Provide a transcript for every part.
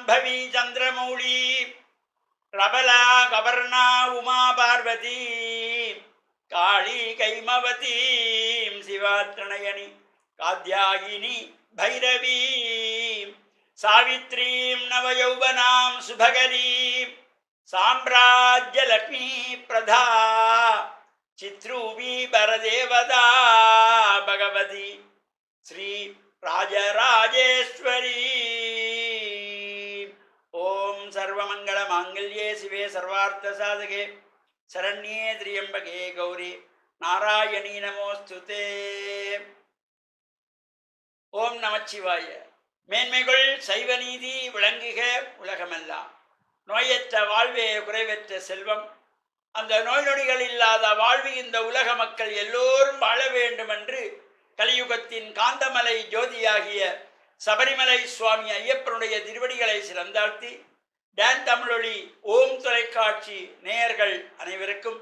சாம்பவி சந்திரமௌலி ரபலா கபர்ணா உமா பார்வதி காளி கைமவதி சிவாத்ரணயனி காத்யாயினி பைரவி சாவித்ரீம் நவயௌவனாம் சுபகரீம் சாம்ராஜ்யலக்ஷ்மி பிரதா சித்ரூபி பரதேவதா பகவதி ஸ்ரீ ராஜராஜேஸ்வரி. ஓம் சர்வமங்கள மாங்கல்யே சிவே சர்வார்த்த சாதகே சரண்யே திரியம்பகே கௌரி நாராயணி நமோஸ்துதே. ஓம் நமச்சிவாய. மேன்மைகள் சைவ நீதி விளங்குக உலகமெல்லாம். நோயற்ற வாழ்வே குறைவற்ற செல்வம். அந்த நோய் நொடிகள் இல்லாத வாழ்வு இந்த உலக மக்கள் எல்லோரும் வாழ வேண்டும் என்று கலியுகத்தின் காந்தமலை ஜோதியாகிய சபரிமலை சுவாமி ஐயப்பனுடைய திருவடிகளை சிறந்தாழ்த்தி டான் தமிழொலி ஓம் தொலைக்காட்சி நேயர்கள் அனைவருக்கும்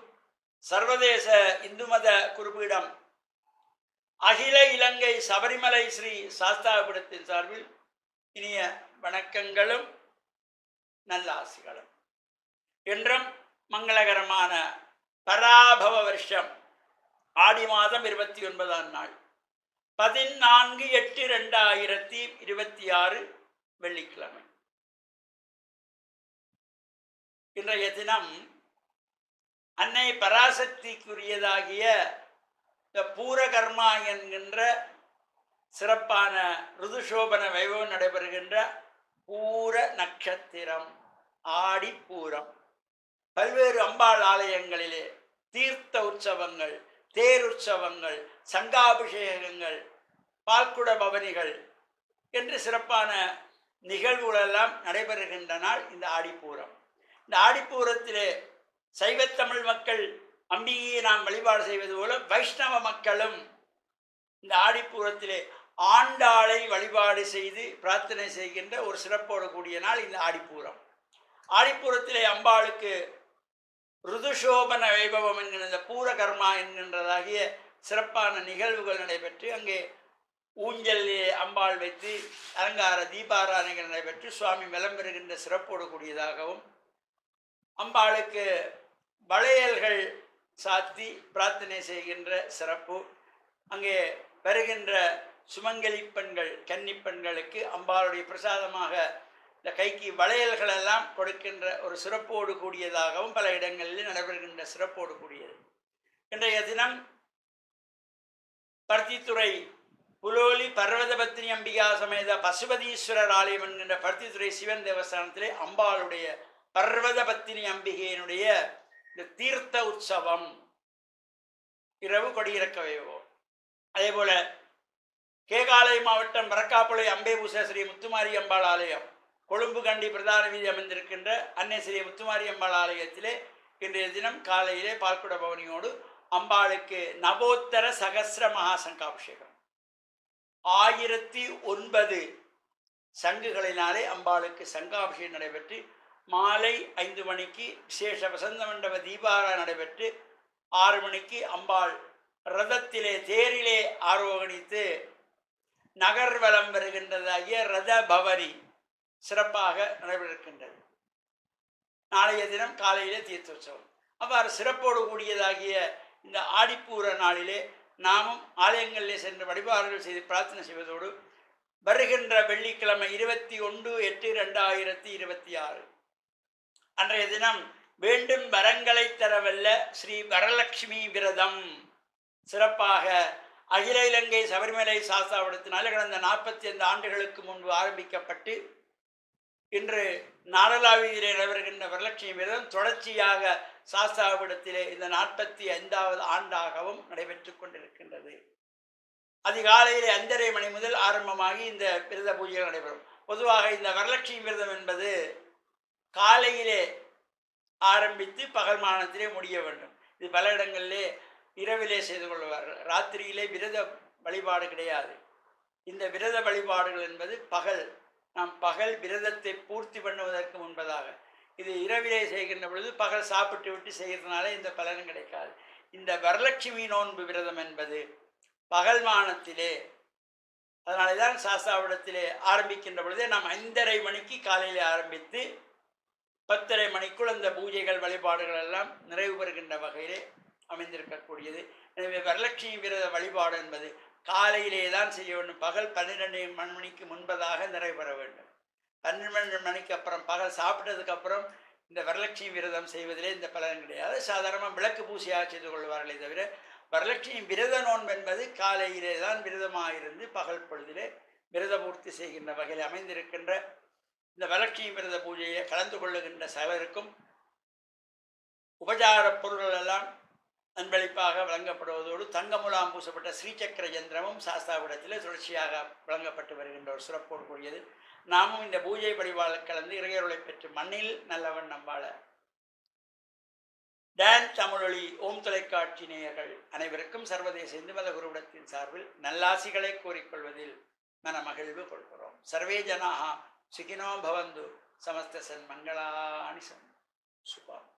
சர்வதேச இந்து மத குறிப்பீடம் அகில இலங்கை சபரிமலை ஸ்ரீ சாஸ்தாபுரத்தின் சார்பில் இனிய வணக்கங்களும் நல்லாசிகளும். என்றும் மங்களகரமான பராபவ வருஷம் ஆடி மாதம் 29ஆம் நாள் 14/8/2026 வெள்ளிக்கிழமை. இன்றைய தினம் அன்னை பராசக்திக்குரியதாகிய இந்த பூரகர்மா என்கின்ற சிறப்பான ருதுசோபன வைபவம் நடைபெறுகின்ற பூர நட்சத்திரம் ஆடிப்பூரம். பல்வேறு அம்பாள் ஆலயங்களிலே தீர்த்த உற்சவங்கள், தேருற்சவங்கள், சங்காபிஷேகங்கள், பால்குட பவனிகள் என்று சிறப்பான நிகழ்வுகளெல்லாம் நடைபெறுகின்ற நாள் இந்த ஆடிப்பூரம். இந்த ஆடிப்பூரத்திலே சைவத்தமிழ் மக்கள் அம்பிகையை நாம் வழிபாடு செய்வது போல வைஷ்ணவ மக்களும் இந்த ஆடிப்பூரத்திலே ஆண்டாளை வழிபாடு செய்து பிரார்த்தனை செய்கின்ற ஒரு சிறப்போடு கூடிய நாள் இந்த ஆடிப்பூரம். ஆடிப்பூரத்திலே அம்பாளுக்கு ருதுசோபன வைபவம் என்கின்ற பூரகர்மா என்கின்றதாகிய சிறப்பான நிகழ்வுகள் நடைபெற்று அங்கே ஊஞ்சலிலே அம்பாள் வைத்து அலங்கார தீபாராதனைகள் நடைபெற்று சுவாமி மெலம் பெறுகின்ற சிறப்போடு கூடியதாகவும் அம்பாளுக்கு வளையல்கள் சாத்தி பிரார்த்தனை செய்கின்ற சிறப்பு, அங்கே வருகின்ற சுமங்கலி பெண்கள் கன்னிப்பெண்களுக்கு அம்பாளுடைய பிரசாதமாக இந்த கைக்கு வளையல்கள் எல்லாம் கொடுக்கின்ற ஒரு சிறப்போடு கூடியதாகவும் பல இடங்களில் நடைபெறுகின்ற சிறப்போடு கூடியது. இன்றைய தினம் பருத்தித்துறை புலோலி பர்வதபத்தினி அம்பிகா சமேத பசுபதீஸ்வரர் ஆலயம் என்கின்ற பருத்தித்துறை சிவன் தேவஸ்தானத்திலே அம்பாளுடைய பர்வதபத்தினி அம்பிகையினுடைய இந்த தீர்த்த உற்சவம் இரவு கொடியிறக்க வைபவம். அதே போல கேகாலை மாவட்டம் வரக்காப்புளை அம்பேபூச ஸ்ரீ முத்துமாரி அம்பாள் ஆலயம், கொழும்பு கண்டி பிரதான வீதி அமைந்திருக்கின்ற அன்னை ஸ்ரீ முத்துமாரி அம்பாள் ஆலயத்திலே இன்றைய தினம் காலையிலே பால்குட பவனியோடு அம்பாளுக்கு நவோத்தர சகசிர மகா சங்காபிஷேகம் 1009 சங்குகளினாலே அம்பாளுக்கு சங்காபிஷேகம் நடைபெற்று மாலை 5 மணிக்கு விசேஷ வசந்த மண்டப தீபாரா நடைபெற்று 6 மணிக்கு அம்பாள் ரதத்திலே தேரிலே ஆரோகணித்து நகர்வலம் வருகின்றதாகிய ரத பவனி சிறப்பாக நடைபெறுகின்றது. நாளைய தினம் காலையிலே தீர்த்தோற்சவம். அவ்வாறு சிறப்போடு கூடியதாகிய இந்த ஆடிப்பூர நாளிலே நாமும் ஆலயங்களிலே சென்று வழிபாடுகள் செய்து பிரார்த்தனை செய்வதோடு வருகின்ற வெள்ளிக்கிழமை 21/8/2026 அன்றைய தினம் வேண்டும் வரங்களை தரவல்ல ஸ்ரீ வரலட்சுமி விரதம் சிறப்பாக அகில இலங்கை சபரிமலை சாஸ்தாவிடத்தினால கடந்த 45 ஆண்டுகளுக்கு முன்பு ஆரம்பிக்கப்பட்டு இன்று நாடளாவிலே நடைபெறுகின்ற வரலட்சுமி விரதம் தொடர்ச்சியாக சாஸ்தாவிடத்திலே இந்த 45வது ஆண்டாகவும் நடைபெற்று கொண்டிருக்கின்றது. அதிகாலையிலே 5:30 மணி முதல் ஆரம்பமாகி இந்த விரத பூஜைகள் நடைபெறும். பொதுவாக இந்த வரலட்சுமி விரதம் என்பது காலையிலே ஆரம்பித்து பகல் மானத்திலே முடிய வேண்டும். இது பல இடங்களிலே இரவிலே செய்து கொள்வார்கள். ராத்திரியிலே விரத வழிபாடு கிடையாது. இந்த விரத வழிபாடுகள் என்பது நாம் பகல் விரதத்தை பூர்த்தி பண்ணுவதற்கு முன்பதாக, இது இரவிலே செய்கின்ற பொழுது பகல் சாப்பிட்டு விட்டு செய்கிறதுனால இந்த பலனும் கிடைக்காது. இந்த வரலட்சுமி நோன்பு விரதம் என்பது பகல் மானத்திலே அதனால தான் சாஸ்தாவிடத்திலே ஆரம்பிக்கின்ற பொழுதே நாம் 5:30 மணிக்கு காலையில் ஆரம்பித்து 10:30 மணிக்குள் அந்த பூஜைகள் வழிபாடுகள் எல்லாம் நிறைவு பெறுகின்ற வகையிலே அமைந்திருக்கக்கூடியது. எனவே வரலட்சுமி விரத வழிபாடு என்பது காலையிலே தான் செய்ய வேண்டும். பகல் 12 மணிக்கு முன்பதாக நிறைவேற வேண்டும். 12 மணிக்கு அப்புறம் பகல் சாப்பிட்டதுக்கு அப்புறம் இந்த வரலட்சுமி விரதம் செய்வதிலே இந்த பலன் கிடையாது. சாதாரணமாக விளக்கு பூசையாக செய்து கொள்வார்களே தவிர வரலட்சுமி விரத நோன்பு என்பது காலையிலே தான் விரதமாக இருந்து பகல் பொழுதிலே விரத பூர்த்தி செய்கின்ற வகையில் அமைந்திருக்கின்ற இந்த வரலட்சுமி விரத பூஜையை கலந்து கொள்ளுகின்ற சகலருக்கும் உபச்சார பொருள்கள் எல்லாம் அன்பளிப்பாக வழங்கப்படுவதோடு தங்கமுலாம் பூசப்பட்ட ஸ்ரீசக்கர யந்திரமும் சாஸ்தாவிடத்தில் தொடர்ச்சியாக வழங்கப்பட்டு வருகின்ற ஒரு சிறப்போடு கூடியது. நாமும் இந்த பூஜை வழிபாடு கலந்து இறையருளை பெற்று மண்ணில் நல்லவன் நம்பாள. டான் தமிழொலி ஓம் தொலைக்காட்சி நேயர்கள் அனைவருக்கும் சர்வதேச இந்து மத குருவிடத்தின் சார்பில் நல்லாசிகளை கூறிக்கொள்வதில் மனமகிழ்வு கொள்கிறோம். சர்வே ஜனாஹா சுகினோ பவந்து சமஸ்த சன்மங்களானி சுபம்.